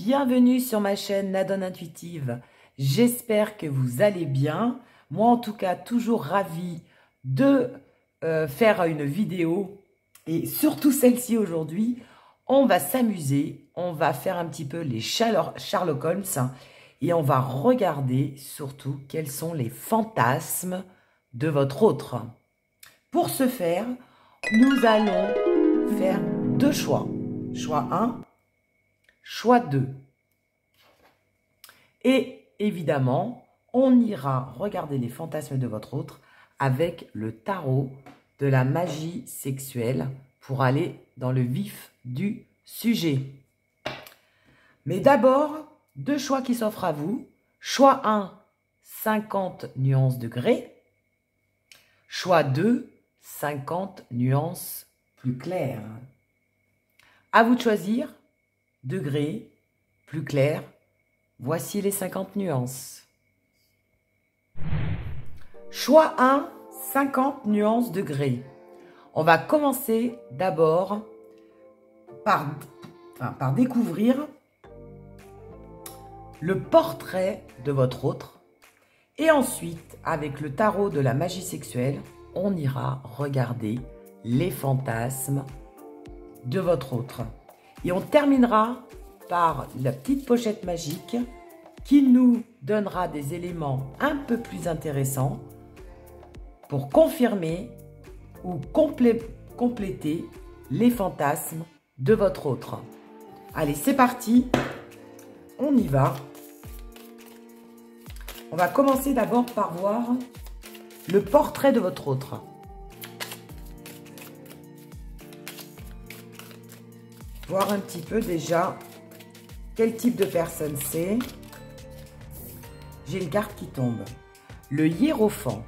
bienvenue sur ma chaîne La Donne Intuitive. J'espère que vous allez bien. Moi en tout cas, toujours ravie de faire une vidéo et surtout celle-ci aujourd'hui. On va s'amuser, on va faire un petit peu les Sherlock Holmes et on va regarder surtout quels sont les fantasmes de votre autre. Pour ce faire, nous allons faire deux choix. Choix 1, choix 2. Et évidemment, on ira regarder les fantasmes de votre autre avec le tarot de la magie sexuelle pour aller dans le vif du sujet. Mais d'abord, deux choix qui s'offrent à vous. Choix 1, 50 nuances de gré. Choix 2, 50 nuances plus claires. À vous de choisir, degré, plus clair. Voici les 50 nuances. Choix 1, 50 nuances de gré. On va commencer d'abord par découvrir le portrait de votre autre. Et ensuite, avec le tarot de la magie sexuelle, on ira regarder les fantasmes de votre autre. Et on terminera par la petite pochette magique qui nous donnera des éléments un peu plus intéressants pour confirmer ou compléter les fantasmes de votre autre. Allez, c'est parti, on y va. On va commencer d'abord par voir le portrait de votre autre. Voir un petit peu déjà quel type de personne c'est. J'ai une carte qui tombe. Le hiérophant.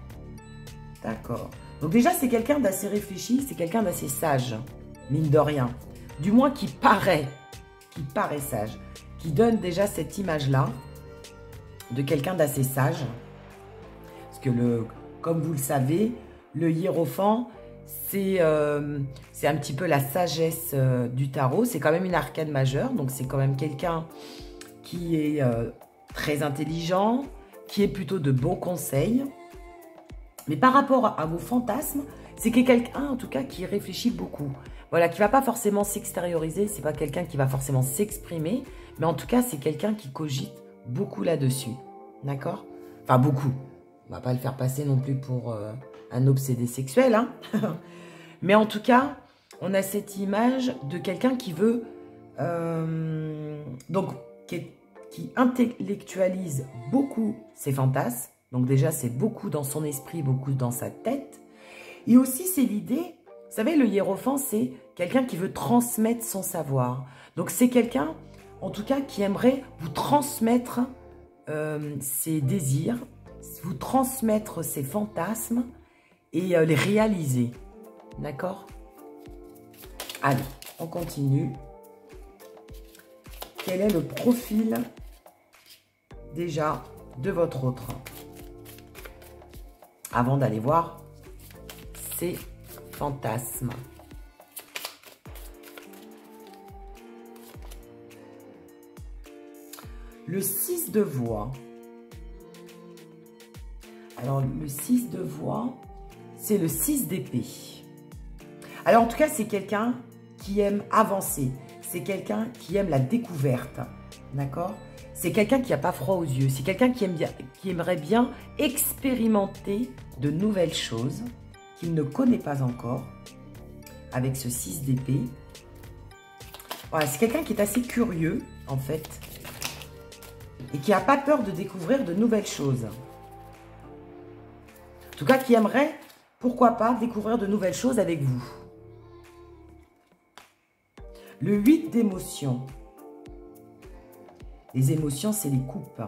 D'accord. Donc déjà, c'est quelqu'un d'assez réfléchi, c'est quelqu'un d'assez sage, mine de rien. Du moins qui paraît sage. Qui donne déjà cette image-là de quelqu'un d'assez sage. Parce que, comme vous le savez, le hiérophant, c'est un petit peu la sagesse du tarot. C'est quand même une arcane majeure. Donc, c'est quand même quelqu'un qui est très intelligent, qui est plutôt de bons conseils. Mais par rapport à vos fantasmes, c'est quelqu'un, en tout cas, qui réfléchit beaucoup. Voilà, qui ne va pas forcément s'extérioriser. C'est pas quelqu'un qui va forcément s'exprimer. Mais en tout cas, c'est quelqu'un qui cogite beaucoup là-dessus. D'accord? Enfin, beaucoup. On ne va pas le faire passer non plus pour un obsédé sexuel, hein. Mais en tout cas, on a cette image de quelqu'un qui veut... donc, qui intellectualise beaucoup ses fantasmes. Donc déjà, c'est beaucoup dans son esprit, beaucoup dans sa tête. Et aussi, c'est l'idée... Vous savez, le hiérophant, c'est quelqu'un qui veut transmettre son savoir. Donc, c'est quelqu'un, en tout cas, qui aimerait vous transmettre ses désirs, vous transmettre ses fantasmes et les réaliser. D'accord? Allez, on continue. Quel est le profil déjà de votre autre? Avant d'aller voir ses fantasmes. Le 6 de voix. Alors, le 6 de voix, c'est le 6 d'épée. Alors, en tout cas, c'est quelqu'un qui aime avancer. C'est quelqu'un qui aime la découverte. D'accord? C'est quelqu'un qui n'a pas froid aux yeux. C'est quelqu'un qui aimerait bien expérimenter de nouvelles choses qu'il ne connaît pas encore. Avec ce 6 d'épée. Voilà, c'est quelqu'un qui est assez curieux, en fait. Et qui n'a pas peur de découvrir de nouvelles choses. En tout cas, qui aimerait, pourquoi pas, découvrir de nouvelles choses avec vous. Le 8 d'émotions. Les émotions, c'est les coupes.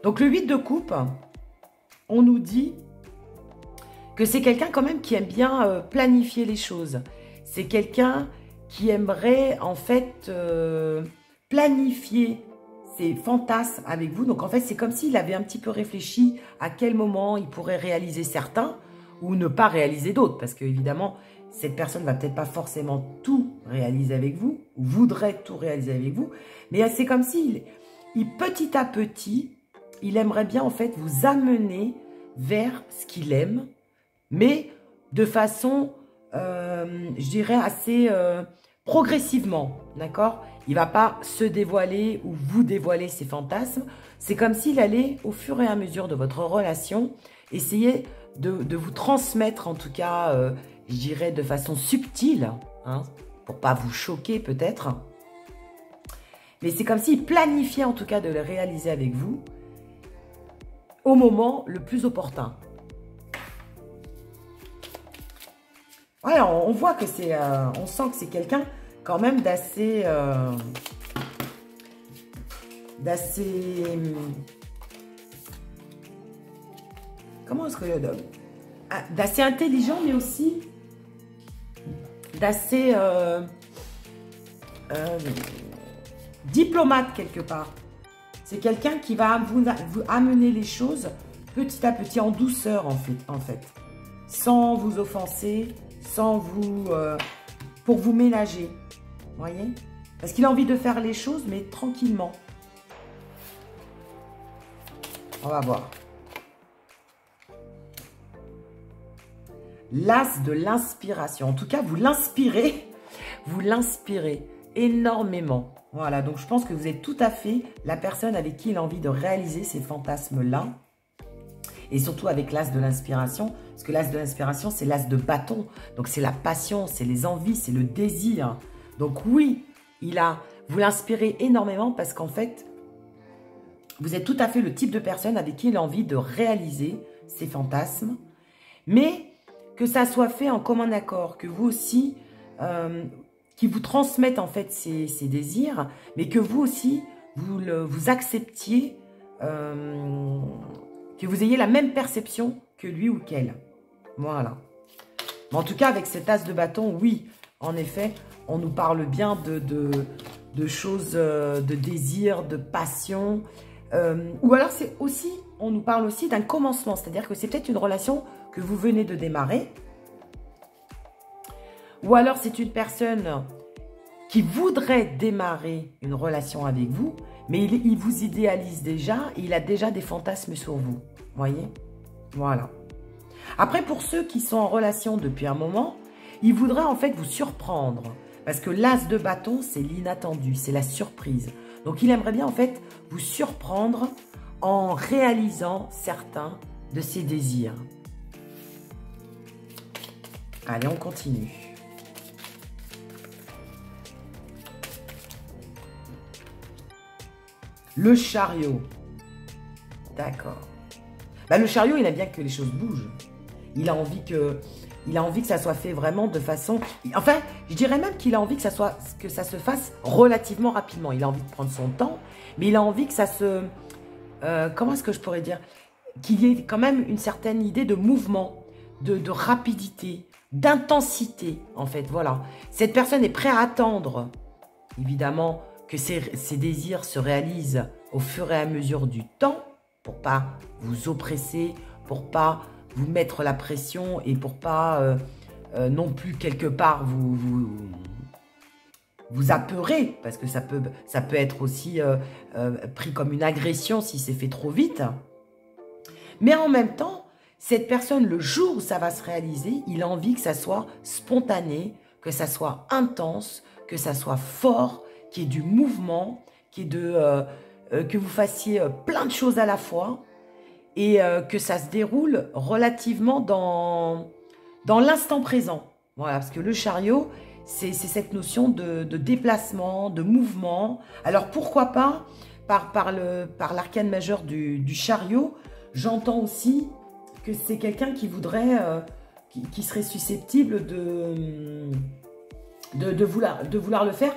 Donc, le 8 de coupe, on nous dit que c'est quelqu'un quand même qui aime bien planifier les choses. C'est quelqu'un qui aimerait, en fait, planifier ses fantasmes avec vous. Donc, en fait, c'est comme s'il avait un petit peu réfléchi à quel moment il pourrait réaliser certains ou ne pas réaliser d'autres. Parce que, évidemment, cette personne va peut-être pas forcément tout réaliser avec vous, ou voudrait tout réaliser avec vous, mais c'est comme s'il petit à petit, il aimerait bien en fait vous amener vers ce qu'il aime, mais de façon, je dirais, assez progressivement, d'accord? Il ne va pas se dévoiler ou vous dévoiler ses fantasmes. C'est comme s'il allait, au fur et à mesure de votre relation, essayer de vous transmettre, en tout cas, je dirais, de façon subtile, hein, pour ne pas vous choquer peut-être. Mais c'est comme s'il planifiait, en tout cas, de le réaliser avec vous au moment le plus opportun. Ouais, on voit que c'est, on sent que c'est quelqu'un quand même d'assez, comment est-ce que d'assez intelligent, mais aussi d'assez diplomate quelque part. C'est quelqu'un qui va vous amener les choses petit à petit, en douceur en fait, sans vous offenser, sans vous, pour vous ménager, voyez? Parce qu'il a envie de faire les choses, mais tranquillement. On va voir. L'as de l'inspiration. En tout cas, vous l'inspirez énormément. Voilà, donc je pense que vous êtes tout à fait la personne avec qui il a envie de réaliser ces fantasmes-là. Et surtout avec l'as de l'inspiration, parce que l'as de l'inspiration, c'est l'as de bâton. Donc c'est la passion, c'est les envies, c'est le désir. Donc oui, vous l'inspirez énormément parce qu'en fait, vous êtes tout à fait le type de personne avec qui il a envie de réaliser ses fantasmes. Mais que ça soit fait en commun accord, que vous aussi, qui vous transmettent en fait ces désirs, mais que vous aussi, vous acceptiez, que vous ayez la même perception que lui ou qu'elle. Voilà. Mais en tout cas, avec cet as de bâton, oui, en effet, on nous parle bien de choses, de désir, de passion. Ou alors, c'est aussi, on nous parle aussi d'un commencement. C'est-à-dire que c'est peut-être une relation que vous venez de démarrer. Ou alors, c'est une personne qui voudrait démarrer une relation avec vous, mais il vous idéalise déjà, et il a déjà des fantasmes sur vous. Voyez? Voilà. Après, pour ceux qui sont en relation depuis un moment, il voudrait en fait vous surprendre. Parce que l'as de bâton, c'est l'inattendu, c'est la surprise. Donc, il aimerait bien en fait vous surprendre en réalisant certains de ses désirs. Allez, on continue. Le chariot. D'accord. Bah, le chariot, il aime bien que les choses bougent. Il a envie que ça soit fait vraiment de façon... Enfin, je dirais même qu'il a envie que ça se fasse relativement rapidement. Il a envie de prendre son temps, mais il a envie que ça se... comment est-ce que je pourrais dire? Qu'il y ait quand même une certaine idée de mouvement, de rapidité, d'intensité, en fait. Voilà. Cette personne est prête à attendre, évidemment, que ses désirs se réalisent au fur et à mesure du temps, pour pas vous oppresser, pour pas vous mettre la pression et pour pas non plus quelque part vous apeurer, parce que ça peut être aussi pris comme une agression si c'est fait trop vite. Mais en même temps, cette personne, le jour où ça va se réaliser, il a envie que ça soit spontané, que ça soit intense, que ça soit fort, qu'il y ait du mouvement, que vous fassiez plein de choses à la fois et que ça se déroule relativement dans l'instant présent. Voilà, parce que le chariot, c'est cette notion de déplacement, de mouvement. Alors pourquoi pas, par l'arcane majeur du chariot, j'entends aussi que c'est quelqu'un qui voudrait, qui serait susceptible de vouloir le faire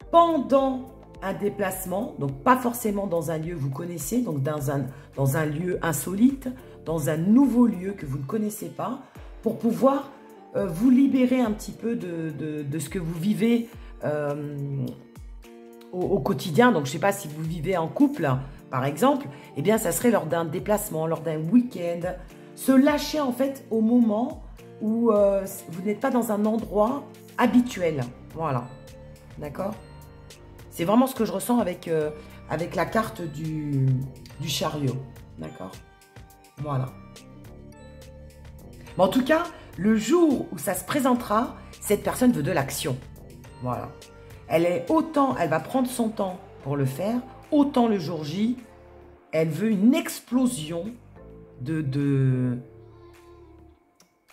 pendant un déplacement, donc pas forcément dans un lieu que vous connaissez, donc dans un lieu insolite, dans un nouveau lieu que vous ne connaissez pas, pour pouvoir vous libérer un petit peu de ce que vous vivez au quotidien. Donc je ne sais pas si vous vivez en couple, par exemple, eh bien ça serait lors d'un déplacement, lors d'un week-end, se lâcher en fait au moment où vous n'êtes pas dans un endroit habituel. Voilà. D'accord? C'est vraiment ce que je ressens avec, avec la carte du chariot. D'accord? Voilà. Mais en tout cas, le jour où ça se présentera, cette personne veut de l'action. Voilà. Elle va prendre son temps pour le faire, autant le jour J, elle veut une explosion de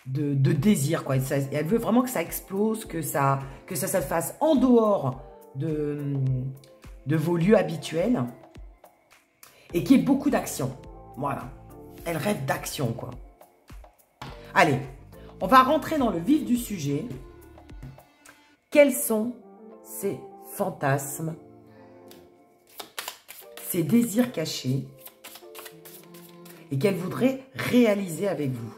désir, quoi. Elle veut vraiment que ça explose, que ça se fasse en dehors de vos lieux habituels et qu'il y ait beaucoup d'action. Voilà. Elle rêve d'action, quoi. Allez, on va rentrer dans le vif du sujet. Quels sont ces fantasmes, ces désirs cachés et qu'elle voudrait réaliser avec vous?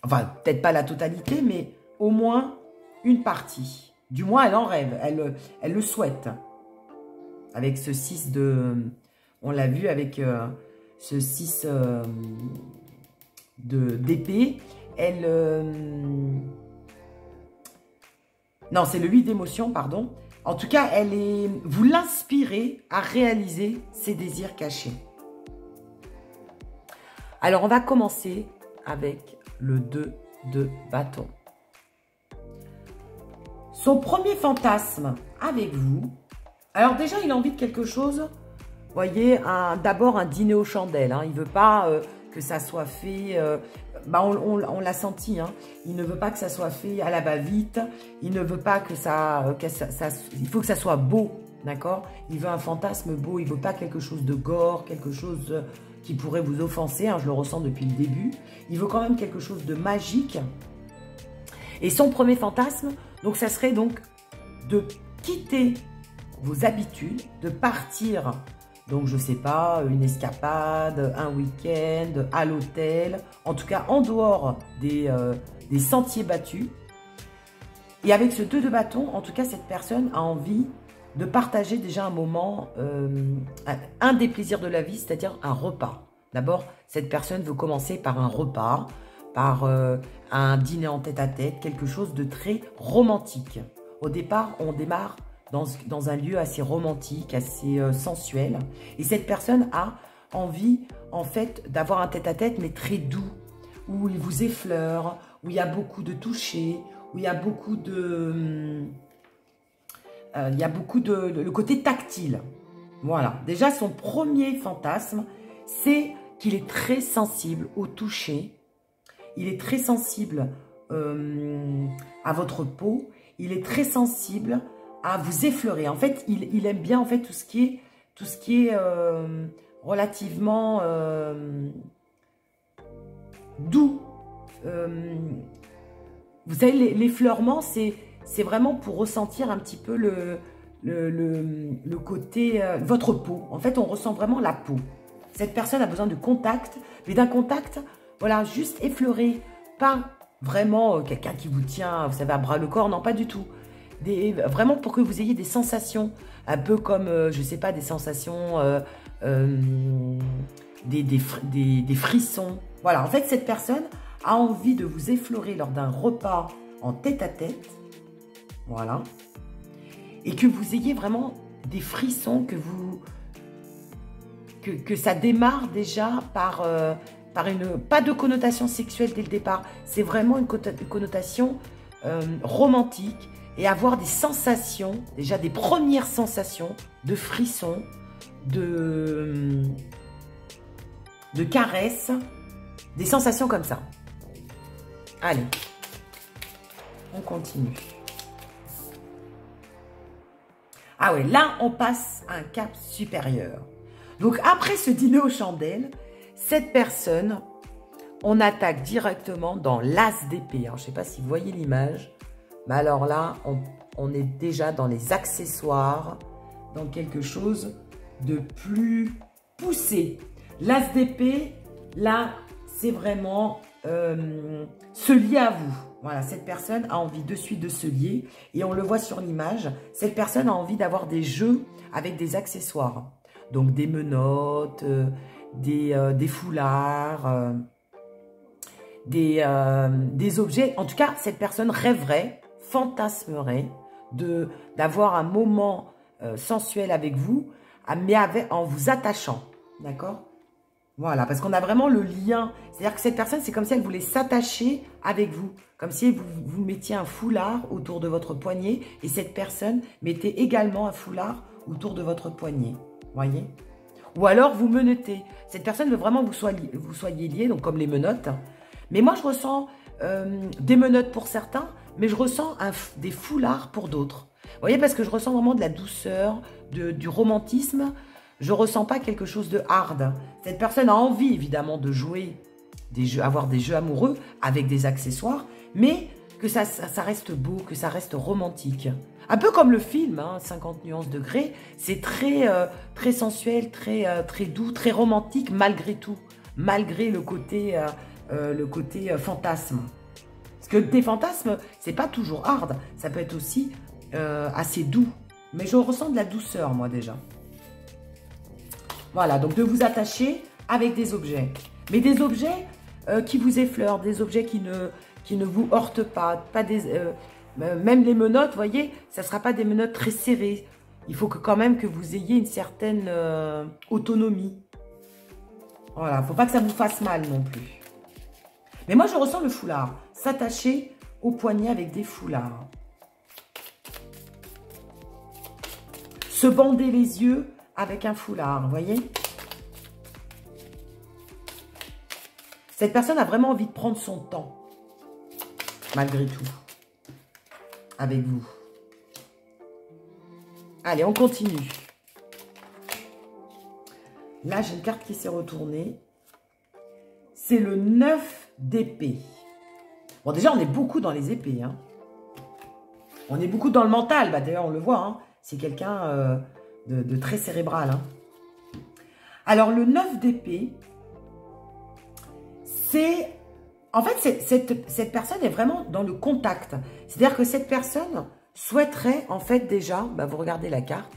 Enfin, peut-être pas la totalité, mais au moins une partie. Du moins, elle en rêve, elle le souhaite. Avec ce 6 de... On l'a vu avec ce 6 d'épée. Non, c'est le 8 d'émotion, pardon. En tout cas, vous l'inspirez à réaliser ses désirs cachés. Alors, on va commencer avec le 2 de bâton. Son premier fantasme avec vous. Alors déjà, il a envie de quelque chose. Vous voyez, d'abord un dîner aux chandelles. Hein. Il ne veut pas que ça soit fait... on l'a senti. Hein. Il ne veut pas que ça soit fait à la va-vite. Il ne veut pas que il faut que ça soit beau. D'accord? Il veut un fantasme beau. Il ne veut pas quelque chose de gore, quelque chose qui pourrait vous offenser. Hein. Je le ressens depuis le début. Il veut quand même quelque chose de magique. Et son premier fantasme, donc ça serait donc de quitter vos habitudes, de partir, donc je sais pas, une escapade, un week-end, à l'hôtel, en tout cas en dehors des sentiers battus. Et avec ce 2 de bâton, en tout cas cette personne a envie de partager déjà un moment, un des plaisirs de la vie, c'est-à-dire un repas. D'abord, cette personne veut commencer par un repas, par un dîner en tête-à-tête, quelque chose de très romantique. Au départ, on démarre dans un lieu assez romantique, assez sensuel. Et cette personne a envie, en fait, d'avoir un tête-à-tête, mais très doux, où il vous effleure, où il y a beaucoup de toucher, où il y a beaucoup de... le côté tactile. Voilà. Déjà, son premier fantasme, c'est qu'il est très sensible au toucher. Il est très sensible à votre peau. Il est très sensible à vous effleurer. En fait, il aime bien en fait tout ce qui est relativement doux. Vous savez, l'effleurement, c'est vraiment pour ressentir un petit peu le côté... votre peau. En fait, on ressent vraiment la peau. Cette personne a besoin de contact, mais d'un contact, voilà, juste effleuré. Pas vraiment quelqu'un qui vous tient, vous savez, à bras le corps, non, pas du tout. Vraiment pour que vous ayez des sensations, un peu comme, je ne sais pas, des sensations, des frissons. Voilà, en fait, cette personne a envie de vous effleurer lors d'un repas en tête-à-tête. Voilà. Et que vous ayez vraiment des frissons, que ça démarre déjà par pas de connotation sexuelle dès le départ. C'est vraiment une connotation romantique et avoir des sensations, déjà des premières sensations de frissons, de caresses, des sensations comme ça. Allez, on continue. Ah ouais, là, on passe à un cap supérieur. Donc, après ce dîner aux chandelles, cette personne, on attaque directement dans l'as d'épée. Je ne sais pas si vous voyez l'image, mais alors là, on est déjà dans les accessoires, dans quelque chose de plus poussé. L'as d'épée, là, c'est vraiment se lier à vous. Voilà, cette personne a envie de suite de se lier et on le voit sur l'image. Cette personne a envie d'avoir des jeux avec des accessoires. Donc des menottes, des foulards, des objets. En tout cas, cette personne rêverait, fantasmerait d'avoir un moment sensuel avec vous, mais en vous attachant. D'accord? Voilà, parce qu'on a vraiment le lien. C'est-à-dire que cette personne, c'est comme si elle voulait s'attacher avec vous. Comme si vous mettiez un foulard autour de votre poignet et cette personne mettait également un foulard autour de votre poignet. Voyez? Ou alors vous menottez. Cette personne veut vraiment que vous soyez liés, donc comme les menottes. Mais moi, je ressens des menottes pour certains, mais je ressens des foulards pour d'autres. Vous voyez, parce que je ressens vraiment de la douceur, du romantisme. Je ne ressens pas quelque chose de hard. Cette personne a envie, évidemment, de jouer, avoir des jeux amoureux avec des accessoires, mais que ça reste beau, que ça reste romantique. Un peu comme le film, hein, 50 nuances de Grey, c'est très sensuel, très doux, très romantique malgré tout, malgré le côté fantasme. Parce que des fantasmes, c'est pas toujours hard, ça peut être aussi assez doux. Mais je ressens de la douceur, moi, déjà. Voilà, donc de vous attacher avec des objets. Mais des objets qui vous effleurent, des objets qui ne vous heurtent pas. Même les menottes, vous voyez, ça ne sera pas des menottes très serrées. Il faut quand même que vous ayez une certaine autonomie. Voilà, il ne faut pas que ça vous fasse mal non plus. Mais moi, je ressens le foulard. S'attacher au poignet avec des foulards. Se bander les yeux avec un foulard, vous voyez? Cette personne a vraiment envie de prendre son temps, malgré tout, avec vous. Allez, on continue. Là, j'ai une carte qui s'est retournée. C'est le 9 d'épée. Bon, déjà, on est beaucoup dans les épées. Hein. On est beaucoup dans le mental. Bah, d'ailleurs, on le voit. Hein. C'est quelqu'un de très cérébral. Hein. Alors, le 9 d'épée, c'est... En fait, cette personne est vraiment dans le contact. C'est-à-dire que cette personne souhaiterait, en fait, déjà, bah, vous regardez la carte,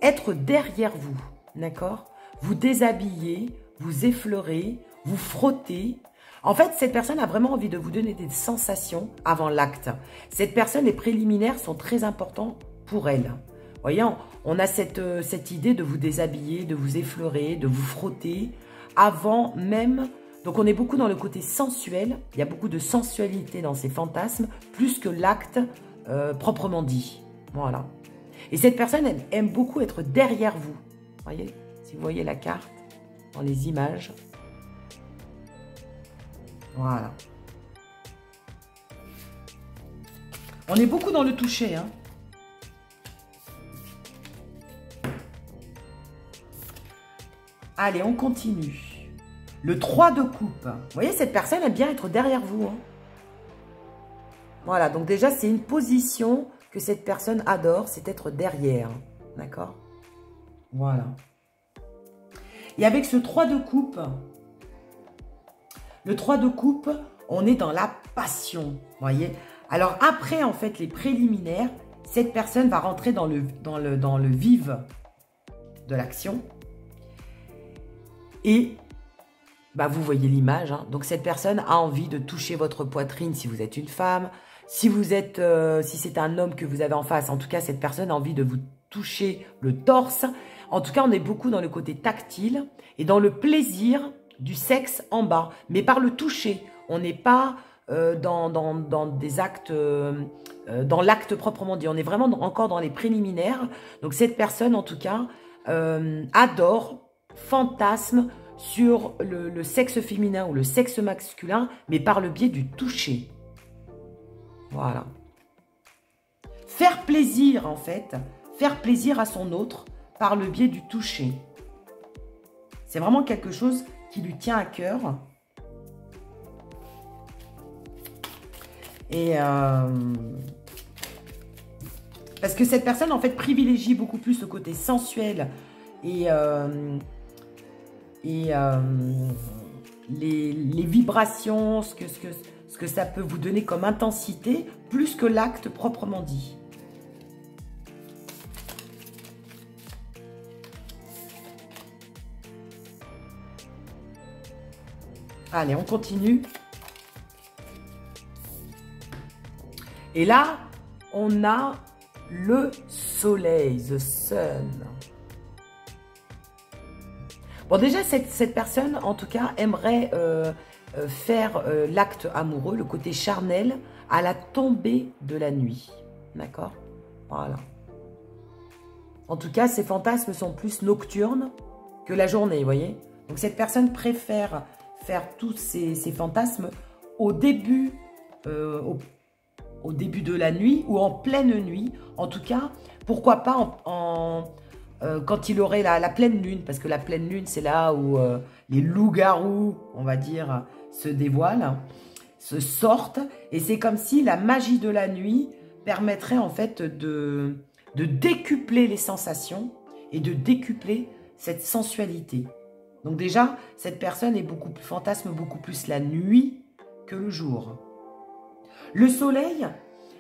être derrière vous. D'accord? Vous déshabiller, vous effleurer, vous frotter. En fait, cette personne a vraiment envie de vous donner des sensations avant l'acte. Cette personne, les préliminaires sont très importants pour elle. Voyez, on a cette idée de vous déshabiller, de vous effleurer, de vous frotter avant même. Donc, on est beaucoup dans le côté sensuel. Il y a beaucoup de sensualité dans ces fantasmes, plus que l'acte proprement dit. Voilà. Et cette personne, elle aime beaucoup être derrière vous. Voyez, si vous voyez la carte dans les images. Voilà. On est beaucoup dans le toucher, hein. Allez, on continue. Le 3 de coupe. Vous voyez, cette personne aime bien être derrière vous. Hein. Voilà, donc déjà, c'est une position que cette personne adore, c'est être derrière. D'accord? Voilà. Et avec ce 3 de coupe, le 3 de coupe, on est dans la passion. Vous voyez? Alors après, en fait, les préliminaires, cette personne va rentrer dans le vif de l'action. Et bah, vous voyez l'image. Hein. Donc cette personne a envie de toucher votre poitrine si vous êtes une femme. Si c'est un homme que vous avez en face, en tout cas, cette personne a envie de vous toucher le torse. En tout cas, on est beaucoup dans le côté tactile et dans le plaisir du sexe en bas. Mais par le toucher, on n'est pas dans des actes, dans l'acte proprement dit. On est vraiment encore dans les préliminaires. Donc cette personne, en tout cas, adore, fantasme sur le sexe féminin ou le sexe masculin, mais par le biais du toucher. Voilà. Faire plaisir, en fait. Faire plaisir à son autre par le biais du toucher. C'est vraiment quelque chose qui lui tient à cœur. Et parce que cette personne, en fait, privilégie beaucoup plus le côté sensuel et les vibrations, ce que ça peut vous donner comme intensité, plus que l'acte proprement dit. Allez, on continue. Et là, on a le soleil, the sun. Bon, déjà, cette personne, en tout cas, aimerait faire l'acte amoureux, le côté charnel, à la tombée de la nuit. D'accord? Voilà. En tout cas, ses fantasmes sont plus nocturnes que la journée, vous voyez? Donc, cette personne préfère faire tous ces fantasmes au début, au début de la nuit ou en pleine nuit. En tout cas, pourquoi pas quand il aurait la pleine lune, parce que la pleine lune, c'est là où les loups-garous, on va dire, se dévoilent, se sortent. Et c'est comme si la magie de la nuit permettrait en fait de décupler les sensations et de décupler cette sensualité. Donc déjà, cette personne est fantasme beaucoup plus la nuit que le jour. Le soleil,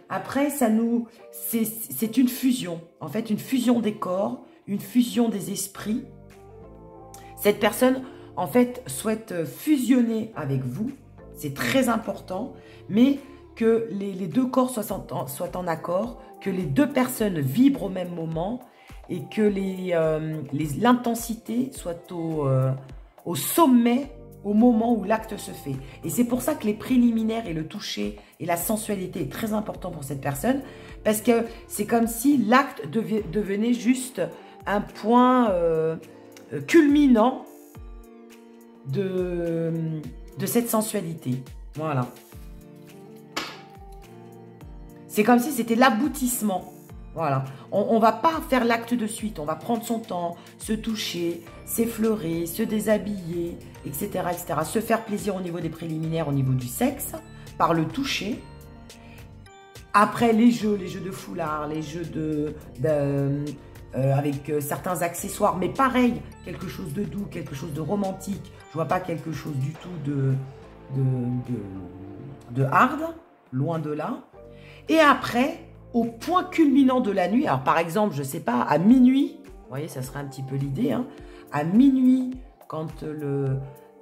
après, c'est une fusion. En fait, une fusion des corps, une fusion des esprits. Cette personne, en fait, souhaite fusionner avec vous. C'est très important, mais que les deux corps soient en accord, que les deux personnes vibrent au même moment et que l'intensité soit au sommet au moment où l'acte se fait. Et c'est pour ça que les préliminaires et le toucher et la sensualité est très important pour cette personne, parce que c'est comme si l'acte devenait juste un point culminant de cette sensualité. Voilà. C'est comme si c'était l'aboutissement. Voilà. On ne va pas faire l'acte de suite. On va prendre son temps, se toucher, s'effleurer, se déshabiller, etc., etc. Se faire plaisir au niveau des préliminaires, au niveau du sexe, par le toucher. Après, les jeux de foulard, les jeux avec certains accessoires. Mais pareil, quelque chose de doux, quelque chose de romantique. Je ne vois pas quelque chose du tout de hard, loin de là. Et après, au point culminant de la nuit, alors par exemple, je ne sais pas, à minuit, vous voyez, ça serait un petit peu l'idée, hein, à minuit, quand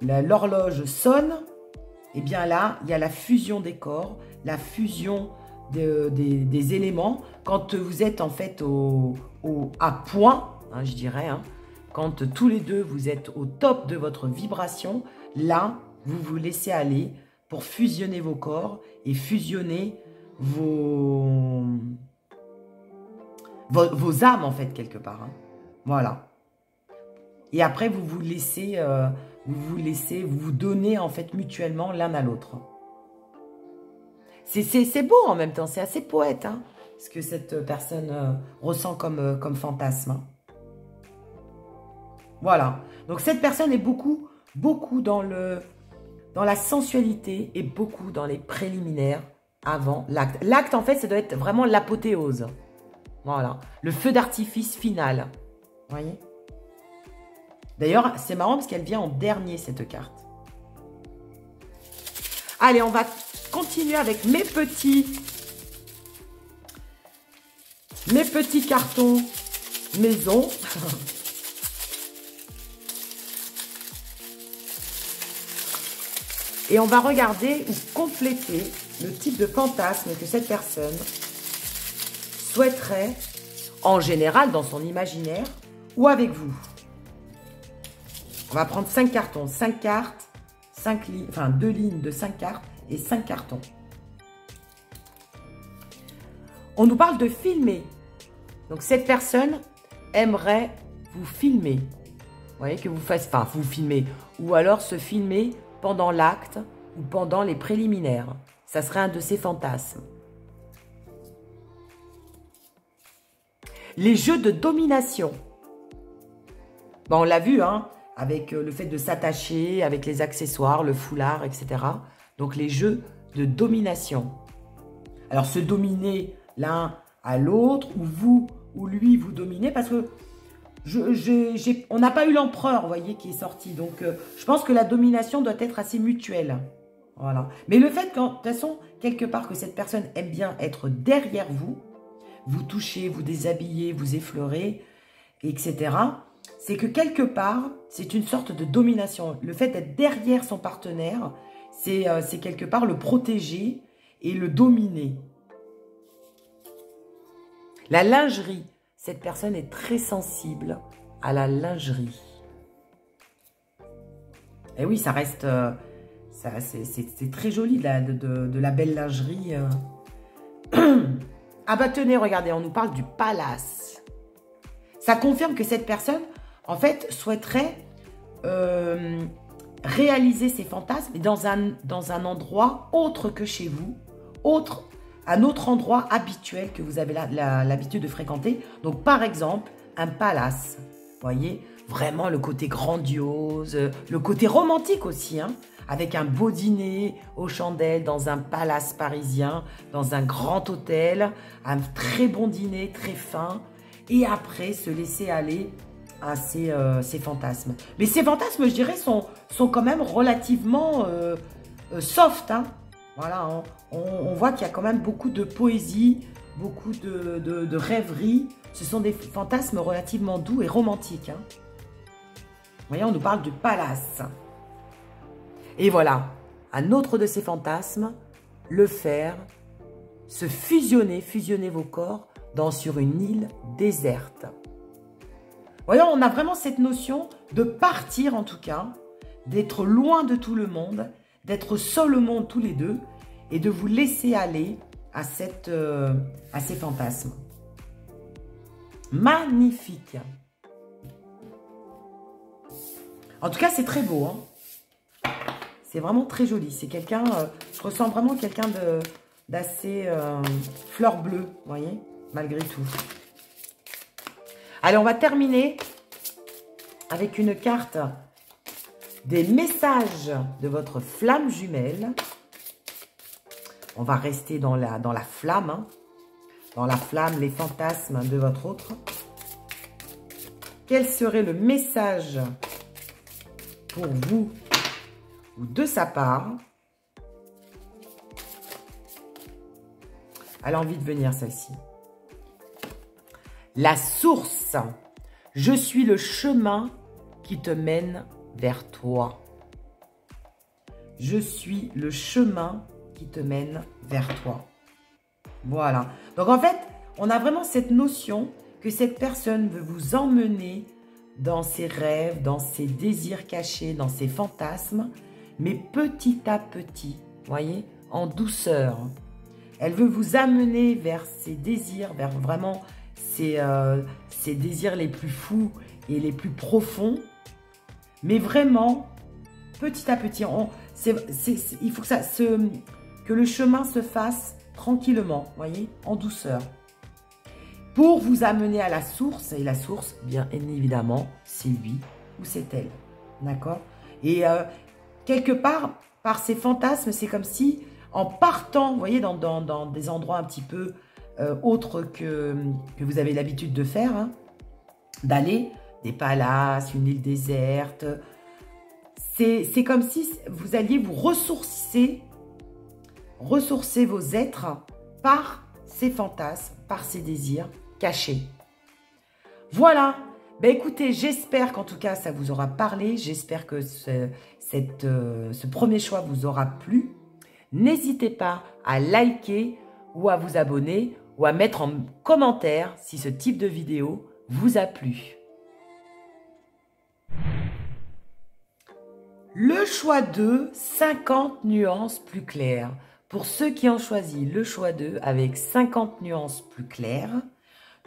l'horloge sonne, eh bien là, il y a la fusion des corps, la fusion des éléments, quand vous êtes en fait à point, hein, je dirais, hein, quand tous les deux, vous êtes au top de votre vibration, là, vous vous laissez aller pour fusionner vos corps et fusionner vos âmes, en fait, quelque part. Hein. Voilà. Et après, vous vous donnez, en fait, mutuellement l'un à l'autre. C'est beau en même temps, c'est assez poète, hein, ce que cette personne ressent comme fantasme. Hein. Voilà. Donc, cette personne est beaucoup dans la sensualité et beaucoup dans les préliminaires avant l'acte. L'acte, en fait, ça doit être vraiment l'apothéose. Voilà. Le feu d'artifice final. Vous voyez? D'ailleurs, c'est marrant parce qu'elle vient en dernier, cette carte. Allez, on va continuer avec mes petits cartons maison. Et on va regarder ou compléter le type de fantasme que cette personne souhaiterait, en général, dans son imaginaire, ou avec vous. On va prendre 5 cartons, 5 cartes, 2 lignes de 5 cartes et 5 cartons. On nous parle de filmer. Donc, cette personne aimerait vous filmer. Vous voyez, que vous fassiez, enfin, vous filmer, ou alors se filmer pendant l'acte ou pendant les préliminaires. Ça serait un de ses fantasmes. Les jeux de domination. Bon, on l'a vu, hein, avec le fait de s'attacher, avec les accessoires, le foulard, etc. Donc, les jeux de domination. Alors, se dominer l'un à l'autre, ou vous, ou lui, vous dominez, parce que on n'a pas eu l'empereur, vous voyez, qui est sorti. Donc, je pense que la domination doit être assez mutuelle. Voilà. Mais le fait, de toute façon, quelque part, que cette personne aime bien être derrière vous, vous toucher, vous déshabiller, vous effleurer, etc., c'est que quelque part, c'est une sorte de domination. Le fait d'être derrière son partenaire, c'est quelque part le protéger et le dominer. La lingerie. Cette personne est très sensible à la lingerie. Et oui, ça reste... c'est très joli de la belle lingerie. Ah bah tenez, regardez, on nous parle du palace. Ça confirme que cette personne, en fait, souhaiterait réaliser ses fantasmes dans un endroit autre que chez vous, un autre endroit habituel que vous avez l'habitude de fréquenter. Donc, par exemple, un palace. Vous voyez, vraiment le côté grandiose, le côté romantique aussi, hein, avec un beau dîner aux chandelles dans un palace parisien, dans un grand hôtel, un très bon dîner, très fin, et après se laisser aller à ses fantasmes. Mais ces fantasmes, je dirais, sont quand même relativement soft, hein. Voilà, on voit qu'il y a quand même beaucoup de poésie, beaucoup de rêverie. Ce sont des fantasmes relativement doux et romantiques, hein. Vous voyez, on nous parle du palace. Et voilà, un autre de ces fantasmes, le faire, se fusionner vos corps sur une île déserte. Voyons, on a vraiment cette notion de partir en tout cas, d'être loin de tout le monde, d'être seul au monde tous les deux et de vous laisser aller à ces fantasmes. Magnifique. En tout cas, c'est très beau, hein. C'est vraiment très joli. C'est quelqu'un, je ressens vraiment quelqu'un d'assez fleur bleue, vous voyez, malgré tout. Allez, on va terminer avec une carte des messages de votre flamme jumelle. On va rester dans la flamme, hein. Dans la flamme, les fantasmes de votre autre. Quel serait le message pour vous ou de sa part? Elle a envie de venir, celle-ci. La source. Je suis le chemin qui te mène vers toi. Je suis le chemin qui te mène vers toi. Voilà. Donc, en fait, on a vraiment cette notion que cette personne veut vous emmener dans ses rêves, dans ses désirs cachés, dans ses fantasmes, mais petit à petit, voyez, en douceur. Elle veut vous amener vers ses désirs, vers vraiment ses désirs les plus fous et les plus profonds, mais vraiment, petit à petit, il faut que le chemin se fasse tranquillement, voyez, en douceur, pour vous amener à la source, et la source, bien évidemment, c'est lui ou c'est elle, d'accord? Et quelque part, par ces fantasmes, c'est comme si, en partant, vous voyez, dans des endroits un petit peu autres que vous avez l'habitude de faire, hein, d'aller, des palaces, une île déserte, c'est comme si vous alliez vous ressourcer vos êtres par ces fantasmes, par ces désirs cachés. Voilà. Ben écoutez, j'espère qu'en tout cas, ça vous aura parlé. J'espère que ce premier choix vous aura plu. N'hésitez pas à liker ou à vous abonner ou à mettre en commentaire si ce type de vidéo vous a plu. Le choix 2, 50 nuances plus claires. Pour ceux qui ont choisi le choix 2 avec 50 nuances plus claires,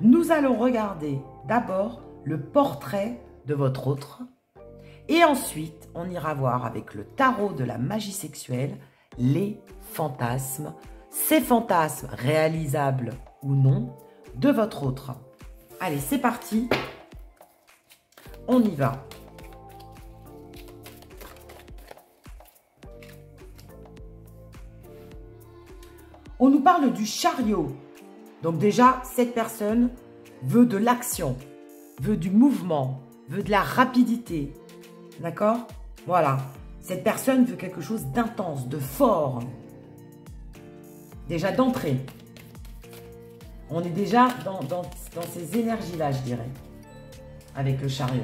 nous allons regarder d'abord le portrait de votre autre et ensuite on ira voir avec le tarot de la magie sexuelle les fantasmes, ces fantasmes réalisables ou non de votre autre. Allez, c'est parti, on y va. On nous parle du chariot. Donc déjà, cette personne veut de l'action, veut du mouvement, veut de la rapidité. D'accord? Voilà. Cette personne veut quelque chose d'intense, de fort. Déjà d'entrée. On est déjà dans ces énergies-là, je dirais, avec le chariot.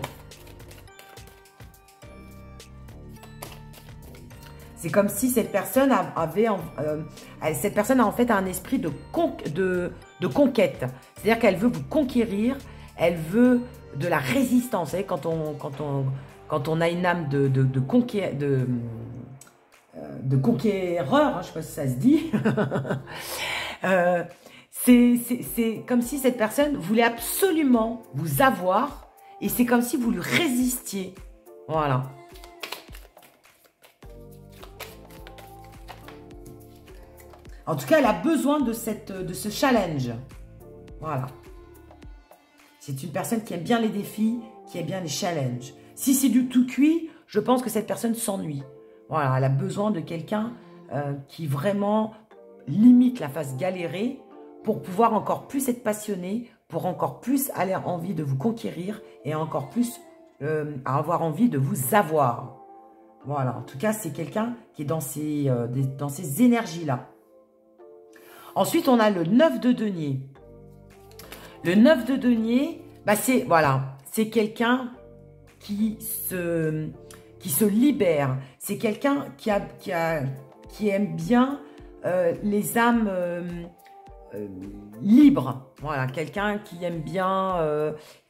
C'est comme si cette personne a en fait un esprit de de conquête. C'est-à-dire qu'elle veut vous conquérir, elle veut de la résistance. Vous savez, quand on a une âme de conquéreur, hein, je ne sais pas si ça se dit, c'est comme si cette personne voulait absolument vous avoir et c'est comme si vous lui résistiez. Voilà. En tout cas, elle a besoin de ce challenge. Voilà. C'est une personne qui aime bien les défis, qui aime bien les challenges. Si c'est du tout cuit, je pense que cette personne s'ennuie. Voilà, elle a besoin de quelqu'un qui vraiment limite la fasse galérer pour pouvoir encore plus être passionné, pour encore plus avoir envie de vous conquérir et encore plus avoir envie de vous avoir. Voilà, en tout cas, c'est quelqu'un qui est dans ces énergies-là. Ensuite, on a le 9 de denier. Le 9 de denier, bah c'est quelqu'un qui se libère. C'est quelqu'un qui aime bien les âmes libres. Voilà, quelqu'un qui aime bien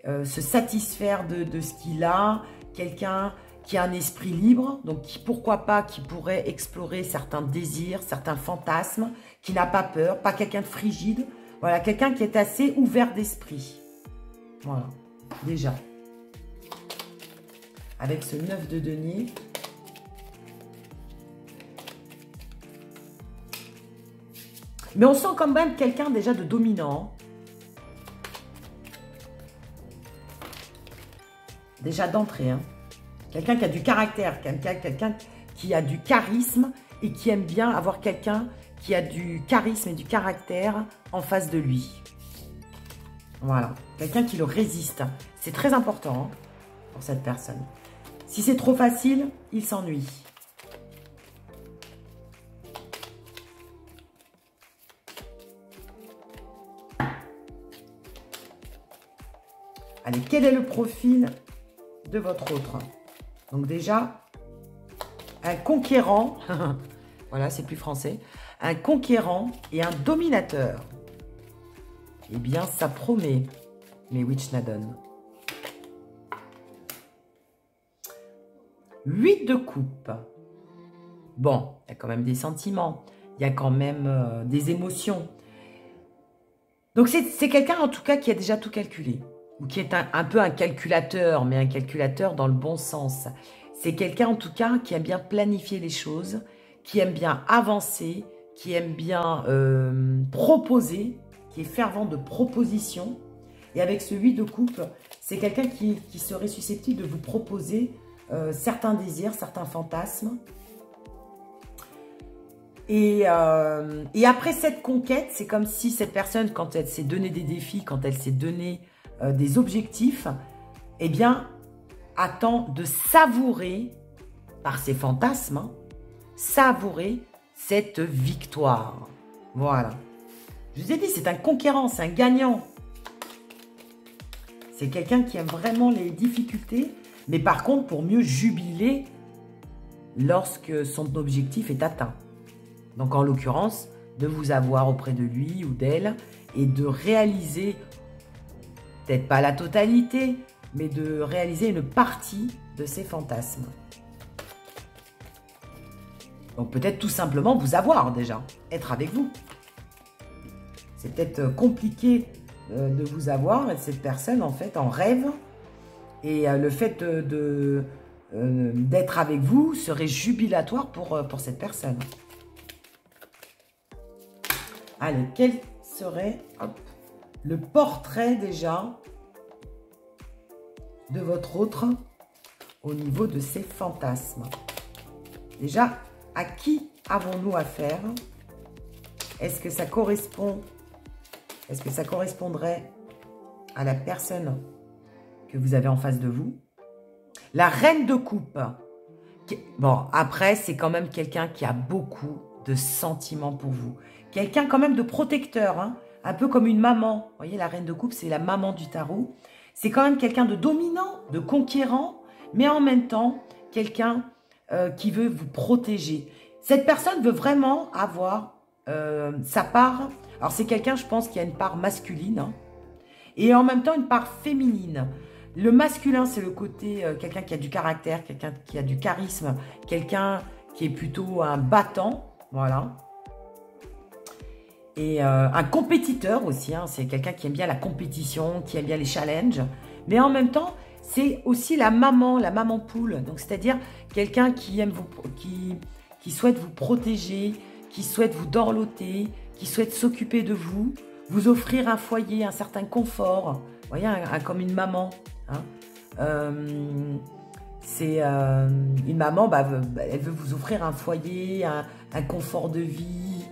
se satisfaire de ce qu'il a. Quelqu'un qui a un esprit libre, donc pourquoi pas, qui pourrait explorer certains désirs, certains fantasmes, qui n'a pas peur, pas quelqu'un de frigide. Voilà, quelqu'un qui est assez ouvert d'esprit. Voilà, déjà. Avec ce 9 de denier. Mais on sent quand même quelqu'un déjà de dominant. Déjà d'entrée, hein. Quelqu'un qui a du caractère, quelqu'un qui a du charisme et qui aime bien avoir quelqu'un qui a du charisme et du caractère en face de lui. Voilà, quelqu'un qui le résiste. C'est très important hein, pour cette personne. Si c'est trop facile, il s'ennuie. Allez, quel est le profil de votre autre ? Donc déjà, un conquérant, voilà, c'est plus français, un conquérant et un dominateur. Eh bien, ça promet, mes Witchnadon. 8 de coupe. Bon, il y a quand même des sentiments, il y a quand même des émotions. Donc, c'est quelqu'un, en tout cas, qui a déjà tout calculé. Ou qui est un peu un calculateur, mais un calculateur dans le bon sens. C'est quelqu'un, en tout cas, qui aime bien planifier les choses, qui aime bien avancer, qui aime bien proposer, qui est fervent de proposition. Et avec ce 8 de coupe, c'est quelqu'un qui serait susceptible de vous proposer certains désirs, certains fantasmes. Et après cette conquête, c'est comme si cette personne, quand elle s'est donné des défis, quand elle s'est donné des objectifs, eh bien, attend de savourer, par ses fantasmes, hein, savourer cette victoire. Voilà. Je vous ai dit, c'est un conquérant, c'est un gagnant. C'est quelqu'un qui aime vraiment les difficultés, mais par contre, pour mieux jubiler lorsque son objectif est atteint. Donc, en l'occurrence, de vous avoir auprès de lui ou d'elle et de réaliser, peut-être pas la totalité, mais de réaliser une partie de ses fantasmes. Donc peut-être tout simplement vous avoir déjà, être avec vous. C'est peut-être compliqué de vous avoir, cette personne en fait en rêve. Et le fait d'être avec vous serait jubilatoire pour cette personne. Allez, quel serait le portrait déjà de votre autre au niveau de ses fantasmes? Déjà, à qui avons-nous affaire? Est-ce que ça correspond? Est-ce que ça correspondrait à la personne que vous avez en face de vous? La reine de coupe. Bon, après, c'est quand même quelqu'un qui a beaucoup de sentiments pour vous. Quelqu'un quand même de protecteur, hein, un peu comme une maman. Vous voyez, la reine de coupe, c'est la maman du tarot. C'est quand même quelqu'un de dominant, de conquérant, mais en même temps, quelqu'un qui veut vous protéger. Cette personne veut vraiment avoir sa part Alors, c'est quelqu'un, je pense, qui a une part masculine, hein, et en même temps une part féminine. Le masculin, c'est le côté quelqu'un qui a du caractère, quelqu'un qui a du charisme, quelqu'un qui est plutôt un battant, voilà. Et un compétiteur aussi, hein, c'est quelqu'un qui aime bien la compétition, qui aime bien les challenges. Mais en même temps, c'est aussi la maman poule. Donc, c'est-à-dire quelqu'un qui aime qui souhaite vous protéger, qui souhaite vous dorloter, qui souhaite s'occuper de vous offrir un foyer, un certain confort. Vous voyez, comme une maman. Hein. C'est une maman, elle veut vous offrir un foyer, un confort de vie,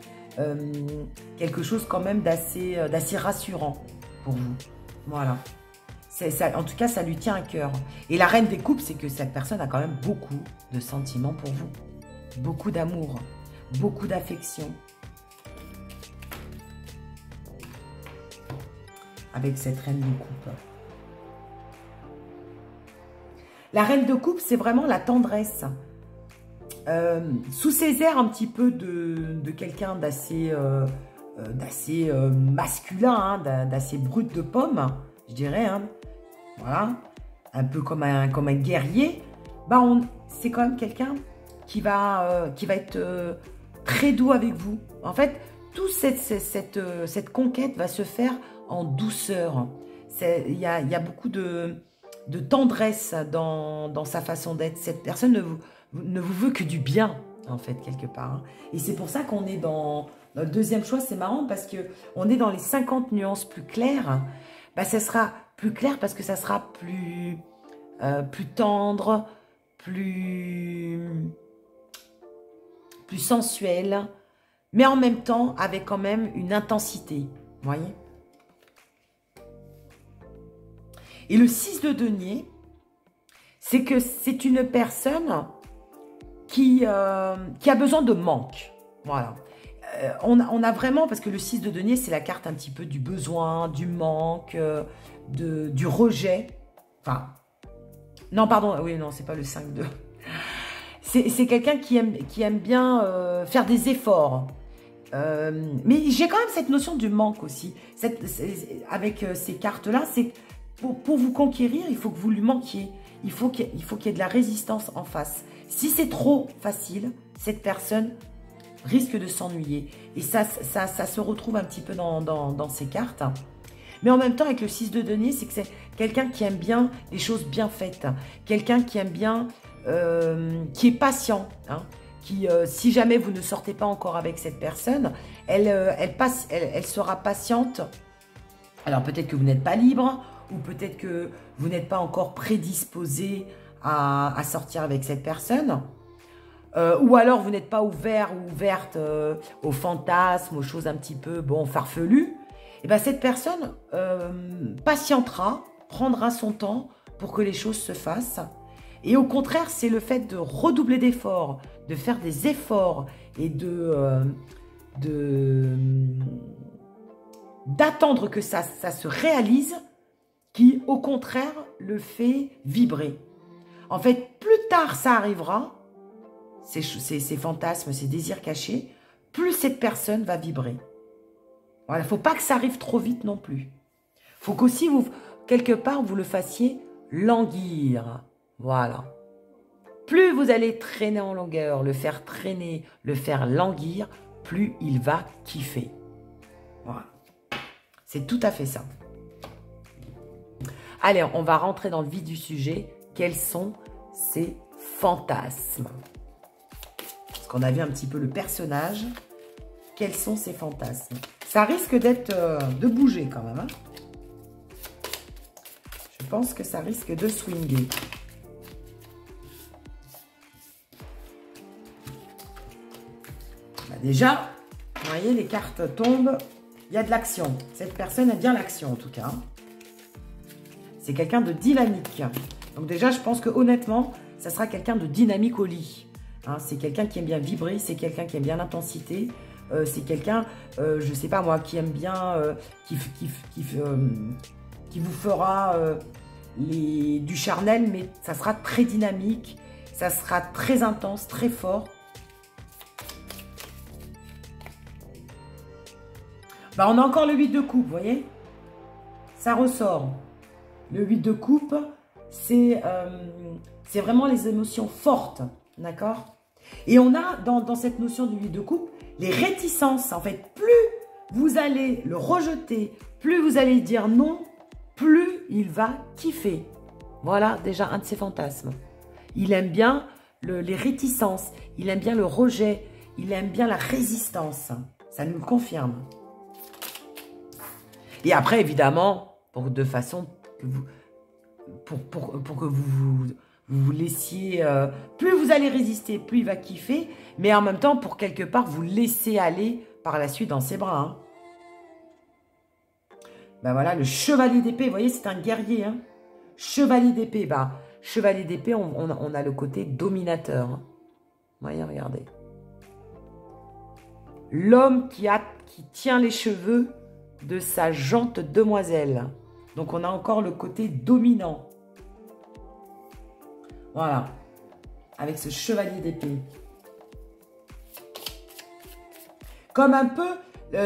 quelque chose quand même d'assez rassurant pour vous. Voilà. Ça, en tout cas, ça lui tient à cœur. Et la reine des coupes, c'est que cette personne a quand même beaucoup de sentiments pour vous. Beaucoup d'amour, beaucoup d'affection. Avec cette reine de coupe. La reine de coupe, c'est vraiment la tendresse. Sous ses airs un petit peu de quelqu'un d'assez masculin, hein, d'assez brut de pomme, je dirais. Hein, voilà, un peu comme un guerrier. C'est quand même quelqu'un qui va être très doux avec vous. En fait, toute cette conquête va se faire en douceur. Il y a beaucoup de tendresse dans sa façon d'être. Cette personne ne vous veut que du bien, en fait, quelque part. Hein. Et c'est pour ça qu'on est dans notre deuxième choix. C'est marrant parce qu'on est dans les 50 nuances plus claires. Ça sera plus clair parce que ça sera plus tendre, plus sensuel, mais en même temps avec quand même une intensité. Vous voyez? Et le 6 de denier, c'est que c'est une personne qui a besoin de manque. Voilà. On a vraiment, parce que le 6 de denier, c'est la carte un petit peu du besoin, du manque, du rejet. Enfin, non, pardon, oui, non, c'est pas le 5 de... C'est quelqu'un qui aime bien faire des efforts. Mais j'ai quand même cette notion du manque aussi. Avec ces cartes-là, c'est pour vous conquérir, il faut que vous lui manquiez. Il faut qu'il y ait de la résistance en face. Si c'est trop facile, cette personne risque de s'ennuyer. Et ça se retrouve un petit peu dans ces cartes. Mais en même temps, avec le 6 de denier, c'est que c'est quelqu'un qui aime bien les choses bien faites. Quelqu'un qui aime bien, qui est patient. Hein, qui, si jamais vous ne sortez pas encore avec cette personne, elle sera patiente. Alors peut-être que vous n'êtes pas libre, ou peut-être que vous n'êtes pas encore prédisposé à sortir avec cette personne. Ou alors vous n'êtes pas ouvert ou ouverte aux fantasmes, aux choses un petit peu farfelues. Et bien cette personne patientera, prendra son temps pour que les choses se fassent. Et au contraire, c'est le fait de redoubler d'efforts, de faire des efforts et d'attendre que ça se réalise qui, au contraire, le fait vibrer. En fait, plus tard ça arrivera, ces fantasmes, ces désirs cachés, plus cette personne va vibrer. Voilà, il ne faut pas que ça arrive trop vite non plus. Il faut qu'aussi, quelque part, vous le fassiez languir. Voilà. Plus vous allez traîner en longueur, le faire traîner, le faire languir, plus il va kiffer. Voilà. C'est tout à fait ça. Allez, on va rentrer dans le vif du sujet. Quels sont ces fantasmes? Parce qu'on a vu un petit peu le personnage. Quels sont ces fantasmes? Ça risque de bouger quand même. Hein, je pense que ça risque de swinger. Déjà, vous voyez, les cartes tombent. Il y a de l'action. Cette personne a bien l'action en tout cas. C'est quelqu'un de dynamique. Donc déjà, je pense que honnêtement, ça sera quelqu'un de dynamique au lit. Hein, c'est quelqu'un qui aime bien vibrer, c'est quelqu'un qui aime bien l'intensité. C'est quelqu'un, je ne sais pas moi, qui aime bien, qui vous fera du charnel, mais ça sera très dynamique, ça sera très intense, très fort. Bah, on a encore le 8 de coupe, vous voyez? Ça ressort. Le 8 de coupe, c'est vraiment les émotions fortes, d'accord? Et on a dans cette notion du 8 de coupe, les réticences. En fait, plus vous allez le rejeter, plus vous allez dire non, plus il va kiffer. Voilà déjà un de ses fantasmes. Il aime bien les réticences, il aime bien le rejet, il aime bien la résistance. Ça nous le confirme. Et après, évidemment, de façon que vous, pour que vous laissiez... plus vous allez résister, plus il va kiffer, mais en même temps, pour quelque part, vous laisser aller par la suite dans ses bras. Hein. Ben voilà, le chevalier d'épée, vous voyez, c'est un guerrier. Hein. Chevalier d'épée, bah, chevalier d'épée, on a le côté dominateur. Hein. Vous voyez, regardez. L'homme qui tient les cheveux de sa jante demoiselle. Donc, on a encore le côté dominant. Voilà. Avec ce chevalier d'épée. Comme un peu,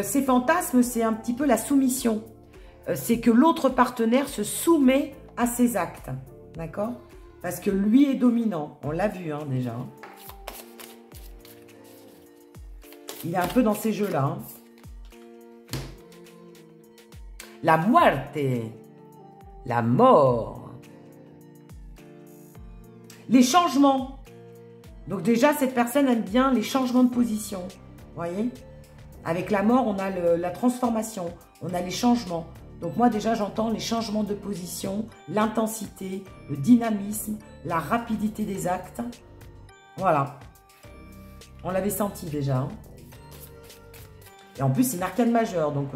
ces fantasmes, c'est un petit peu la soumission. C'est que l'autre partenaire se soumet à ses actes. D'accord? Parce que lui est dominant. On l'a vu, hein, déjà. Il est un peu dans ces jeux-là. Hein. La muerte. La mort. Les changements. Donc déjà, cette personne aime bien les changements de position. Vous voyez? Avec la mort, on a la transformation. On a les changements. Donc moi, déjà, j'entends les changements de position, l'intensité, le dynamisme, la rapidité des actes. Voilà. On l'avait senti déjà. Hein. Et en plus, c'est une arcane majeure. Donc,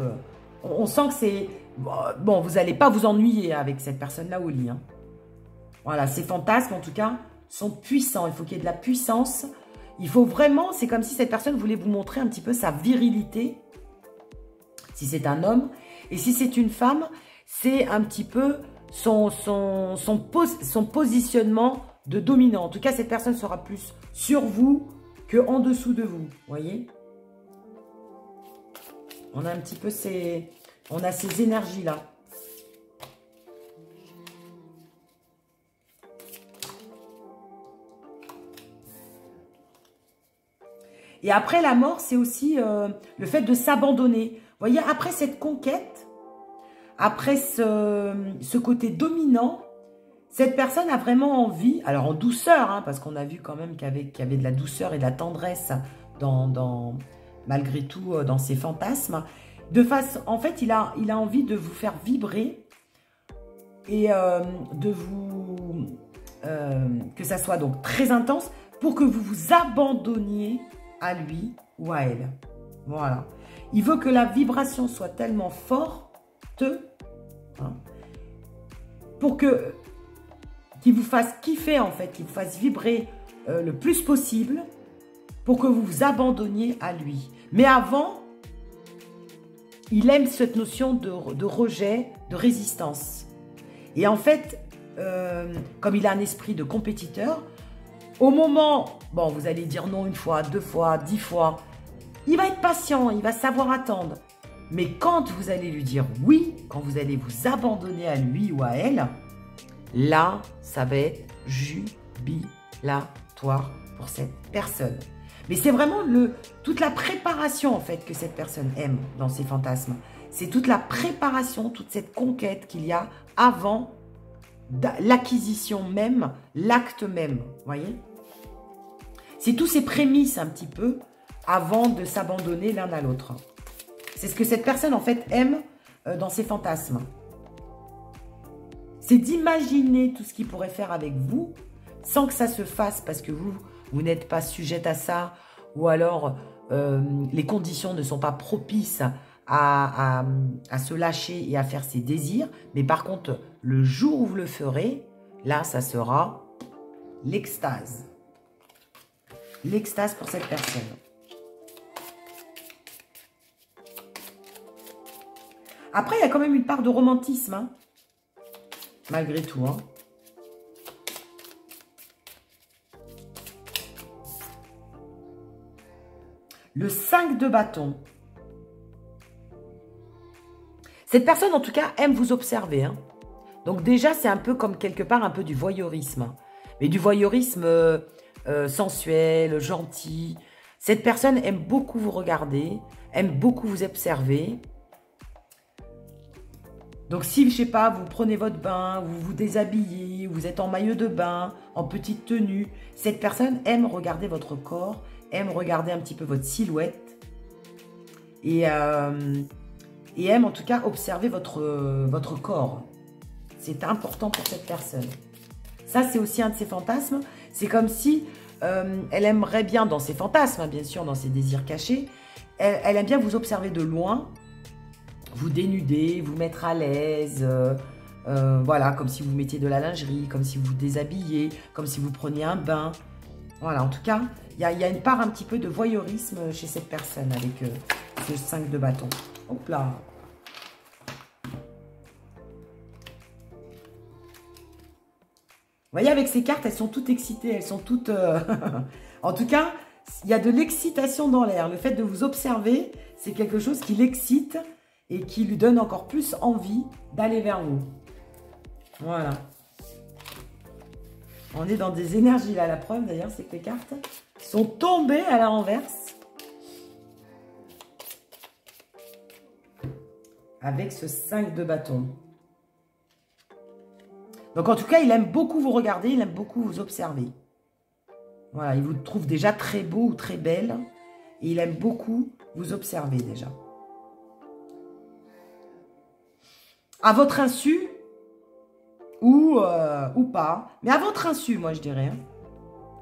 on sent que c'est... Bon, vous n'allez pas vous ennuyer avec cette personne-là au lit. Hein. Voilà, ces fantasmes, en tout cas, sont puissants. Il faut qu'il y ait de la puissance. Il faut vraiment... C'est comme si cette personne voulait vous montrer un petit peu sa virilité. Si c'est un homme. Et si c'est une femme, c'est un petit peu son positionnement de dominant. En tout cas, cette personne sera plus sur vous qu'en dessous de vous. Vous voyez? On a un petit peu on a ces énergies-là. Et après la mort, c'est aussi le fait de s'abandonner. Vous voyez, après cette conquête, après ce côté dominant, cette personne a vraiment envie, alors en douceur, hein, parce qu'on a vu quand même qu'il y avait de la douceur et de la tendresse malgré tout dans ses fantasmes. En fait, il a envie de vous faire vibrer et que ça soit donc très intense pour que vous vous abandonniez à lui ou à elle. Voilà. Il veut que la vibration soit tellement forte, hein, pour qu'il vous fasse kiffer en fait, qu'il vous fasse vibrer le plus possible pour que vous vous abandonniez à lui. Mais avant, il aime cette notion de rejet, de résistance. Et en fait, comme il a un esprit de compétiteur, au moment, bon, vous allez dire non une fois, 2 fois, 10 fois, il va être patient, il va savoir attendre. Mais quand vous allez lui dire oui, quand vous allez vous abandonner à lui ou à elle, là, ça va être jubilatoire pour cette personne. Mais c'est vraiment toute la préparation en fait que cette personne aime dans ses fantasmes. C'est toute la préparation, toute cette conquête qu'il y a avant l'acquisition même, l'acte même, vous voyez? C'est tous ces prémices un petit peu avant de s'abandonner l'un à l'autre. C'est ce que cette personne en fait aime dans ses fantasmes. C'est d'imaginer tout ce qu'il pourrait faire avec vous sans que ça se fasse parce que vous n'êtes pas sujette à ça ou alors les conditions ne sont pas propices à se lâcher et à faire ses désirs. Mais par contre, le jour où vous le ferez, là, ça sera l'extase. L'extase pour cette personne. Après, il y a quand même une part de romantisme, hein, malgré tout. Hein. Le 5 de bâton. Cette personne, en tout cas, aime vous observer. Hein. Donc déjà, c'est un peu comme quelque part un peu du voyeurisme. Mais du voyeurisme sensuel, gentil. Cette personne aime beaucoup vous regarder, aime beaucoup vous observer. Donc si, je sais pas, vous prenez votre bain, vous vous déshabillez, vous êtes en maillot de bain, en petite tenue, cette personne aime regarder votre corps, aime regarder un petit peu votre silhouette et aime en tout cas observer votre corps. C'est important pour cette personne. Ça, c'est aussi un de ses fantasmes. C'est comme si elle aimerait bien, dans ses fantasmes, hein, bien sûr, dans ses désirs cachés, elle aime bien vous observer de loin, vous dénuder, vous mettre à l'aise, voilà, comme si vous mettiez de la lingerie, comme si vous vous déshabilliez, comme si vous preniez un bain. Voilà, en tout cas, il y a une part un petit peu de voyeurisme chez cette personne avec ce 5 de bâton. Hop là. Vous voyez, avec ces cartes, elles sont toutes excitées, elles sont toutes... En tout cas, il y a de l'excitation dans l'air. Le fait de vous observer, c'est quelque chose qui l'excite et qui lui donne encore plus envie d'aller vers vous. Voilà. On est dans des énergies là. La preuve, d'ailleurs, c'est que les cartes sont tombées à la renverse. Avec ce 5 de bâton. Donc, en tout cas, il aime beaucoup vous regarder, il aime beaucoup vous observer. Voilà, il vous trouve déjà très beau ou très belle. Et il aime beaucoup vous observer déjà. À votre insu ou pas. Mais à votre insu, moi, je dirais. Hein.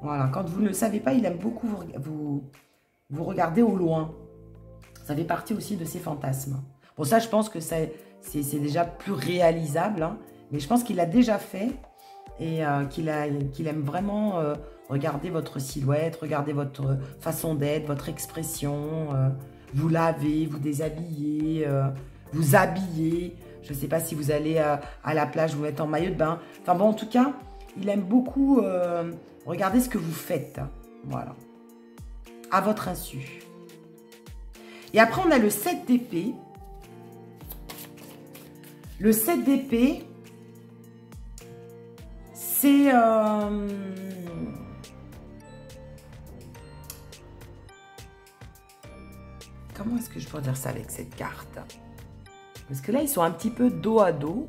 Voilà, quand vous ne le savez pas, il aime beaucoup vous regarder au loin. Ça fait partie aussi de ses fantasmes. Bon, ça, je pense que c'est déjà plus réalisable. Hein. Mais je pense qu'il l'a déjà fait et qu'il aime vraiment regarder votre silhouette, regarder votre façon d'être, votre expression, vous laver, vous déshabiller, vous habiller. Je ne sais pas si vous allez à la plage, vous mettre en maillot de bain. Enfin bon, en tout cas, il aime beaucoup regarder ce que vous faites. Voilà. À votre insu. Et après, on a le 7 d'épée. Le 7 d'épée... C'est... Comment est-ce que je pourrais dire ça avec cette carte? Parce que là, ils sont un petit peu dos à dos.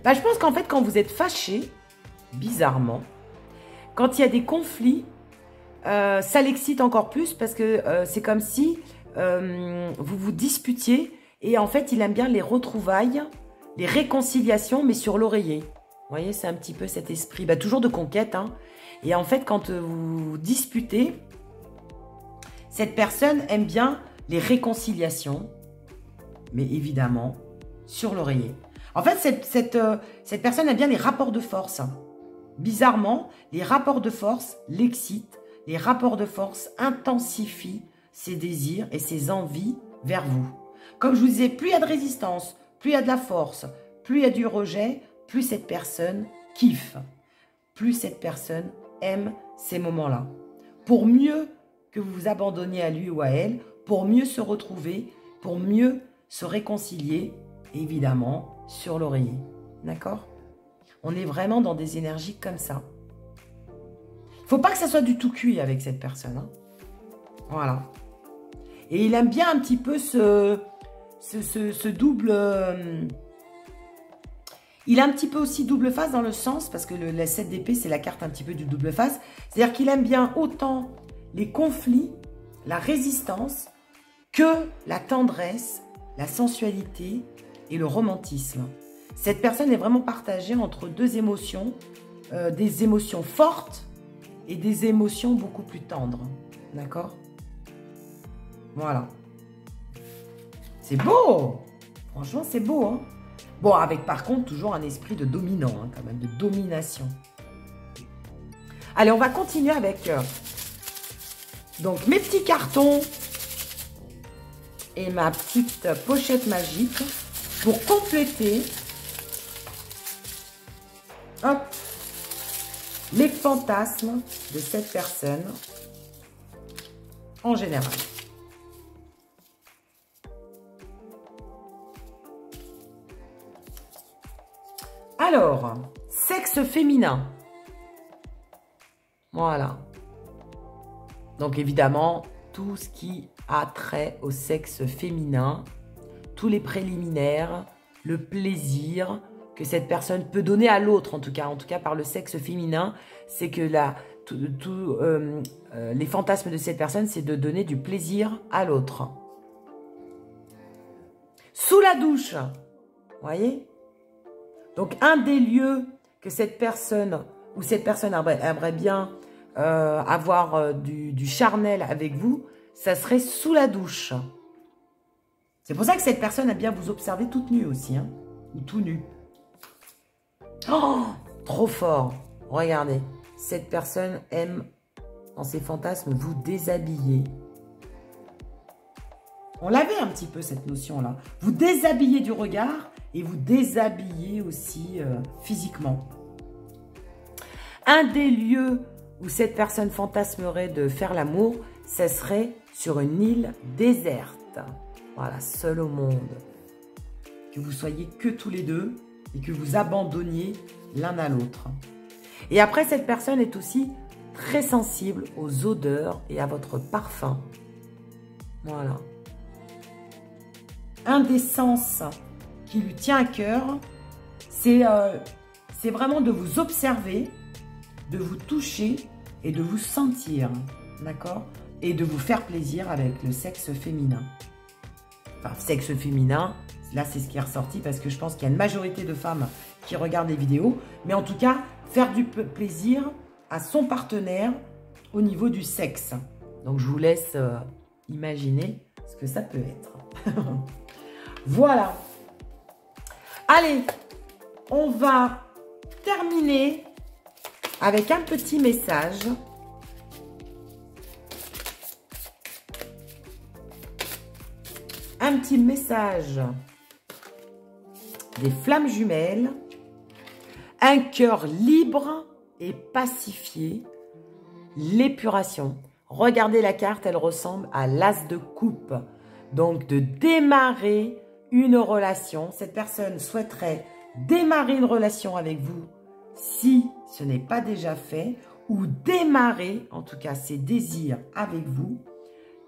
Bah, je pense qu'en fait, quand vous êtes fâché, bizarrement, quand il y a des conflits, ça l'excite encore plus parce que c'est comme si vous vous disputiez. Et en fait, il aime bien les retrouvailles, les réconciliations, mais sur l'oreiller. Vous voyez, c'est un petit peu cet esprit, bah, toujours de conquête. Hein. Et en fait, quand vous vous disputez, cette personne aime bien les réconciliations, mais évidemment, sur l'oreiller. En fait, cette personne aime bien les rapports de force. Bizarrement, les rapports de force l'excitent. Les rapports de force intensifient ses désirs et ses envies vers vous. Comme je vous disais, plus il y a de résistance, plus il y a de la force, plus il y a du rejet, plus cette personne kiffe. Plus cette personne aime ces moments-là. Pour mieux que vous vous abandonniez à lui ou à elle, pour mieux se retrouver, pour mieux se réconcilier, évidemment, sur l'oreiller. D'accord? On est vraiment dans des énergies comme ça. Il ne faut pas que ça soit du tout cuit avec cette personne. Hein. Voilà. Et il aime bien un petit peu ce double... il a un petit peu aussi double face dans le sens, parce que la 7 d'épée, c'est la carte un petit peu du double face. C'est-à-dire qu'il aime bien autant les conflits, la résistance, que la tendresse, la sensualité et le romantisme. Cette personne est vraiment partagée entre deux émotions, des émotions fortes et des émotions beaucoup plus tendres. D'accord ? Voilà. C'est beau! Franchement, c'est beau, hein? Bon, avec par contre, toujours un esprit de dominant, hein, quand même, de domination. Allez, on va continuer avec donc mes petits cartons et ma petite pochette magique pour compléter hop, les fantasmes de cette personne. en général. Alors, sexe féminin. Voilà. Donc évidemment, tout ce qui a trait au sexe féminin, tous les préliminaires, le plaisir que cette personne peut donner à l'autre, en tout cas par le sexe féminin, c'est que les fantasmes de cette personne, c'est de donner du plaisir à l'autre. Sous la douche, vous voyez? Donc un des lieux que cette personne, ou cette personne aimerait bien avoir du charnel avec vous, ça serait sous la douche. C'est pour ça que cette personne aime bien vous observer toute nue aussi, hein, ou tout nu. Oh, trop fort. Regardez, cette personne aime, dans ses fantasmes, vous déshabiller. On l'avait un petit peu, cette notion-là. Vous déshabillez du regard et vous déshabillez aussi physiquement. Un des lieux où cette personne fantasmerait de faire l'amour, ce serait sur une île déserte. Voilà, seul au monde. Que vous soyez que tous les deux et que vous abandonniez l'un à l'autre. Et après, cette personne est aussi très sensible aux odeurs et à votre parfum. Voilà. Un des sens qui lui tient à cœur, c'est vraiment de vous observer, de vous toucher et de vous sentir, d'accord? Et de vous faire plaisir avec le sexe féminin. Enfin, sexe féminin, là c'est ce qui est ressorti parce que je pense qu'il y a une majorité de femmes qui regardent les vidéos. Mais en tout cas, faire du plaisir à son partenaire au niveau du sexe. Donc je vous laisse imaginer ce que ça peut être. Voilà. Allez, on va terminer avec un petit message. Un petit message des flammes jumelles. Un cœur libre et pacifié. L'épuration. Regardez la carte, elle ressemble à l'as de coupe. Donc, de démarrer une relation. Cette personne souhaiterait démarrer une relation avec vous si ce n'est pas déjà fait. Ou démarrer, en tout cas, ses désirs avec vous.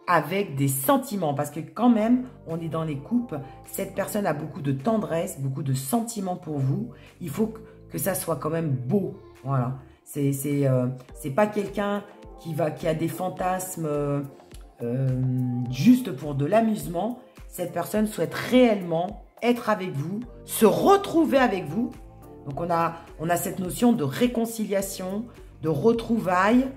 Avec des sentiments, parce que quand même, on est dans les coupes, cette personne a beaucoup de tendresse, beaucoup de sentiments pour vous. Il faut que ça soit quand même beau, voilà. C'est pas quelqu'un qui a des fantasmes juste pour de l'amusement. Cette personne souhaite réellement être avec vous, se retrouver avec vous. Donc on a cette notion de réconciliation, de retrouvailles,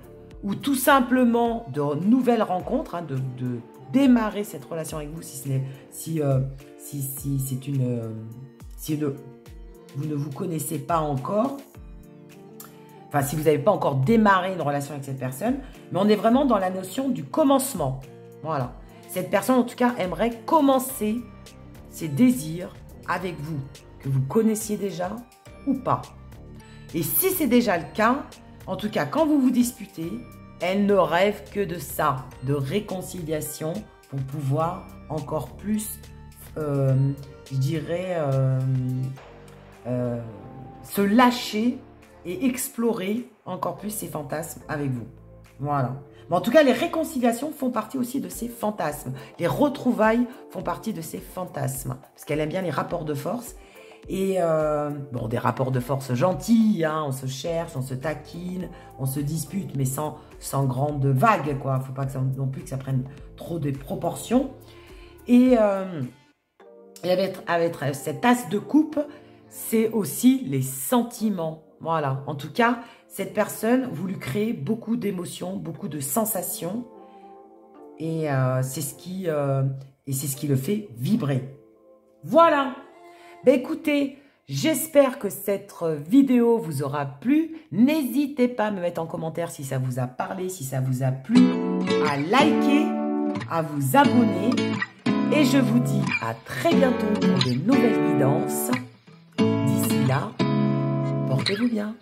ou tout simplement de nouvelles rencontres, hein, de démarrer cette relation avec vous si vous ne vous connaissez pas encore, enfin si vous n'avez pas encore démarré une relation avec cette personne, mais on est vraiment dans la notion du commencement. Voilà. Cette personne en tout cas aimerait commencer ses désirs avec vous, que vous connaissiez déjà ou pas. Et si c'est déjà le cas, en tout cas, quand vous vous disputez, elle ne rêve que de ça, de réconciliation pour pouvoir encore plus, je dirais, se lâcher et explorer encore plus ses fantasmes avec vous. Voilà. Mais en tout cas, les réconciliations font partie aussi de ses fantasmes. Les retrouvailles font partie de ses fantasmes. Parce qu'elle aime bien les rapports de force. Et bon, des rapports de force gentils, hein, on se cherche, on se taquine, on se dispute, mais sans grande vague, quoi. Il ne faut pas que non plus que ça prenne trop de proportions. Et avec cette as de coupe, c'est aussi les sentiments. Voilà. En tout cas, cette personne, vous lui créez beaucoup d'émotions, beaucoup de sensations. Et c'est ce qui le fait vibrer. Voilà. Ben écoutez, j'espère que cette vidéo vous aura plu. N'hésitez pas à me mettre en commentaire si ça vous a parlé, si ça vous a plu, à liker, à vous abonner. Et je vous dis à très bientôt pour de nouvelles guidances. D'ici là, portez-vous bien.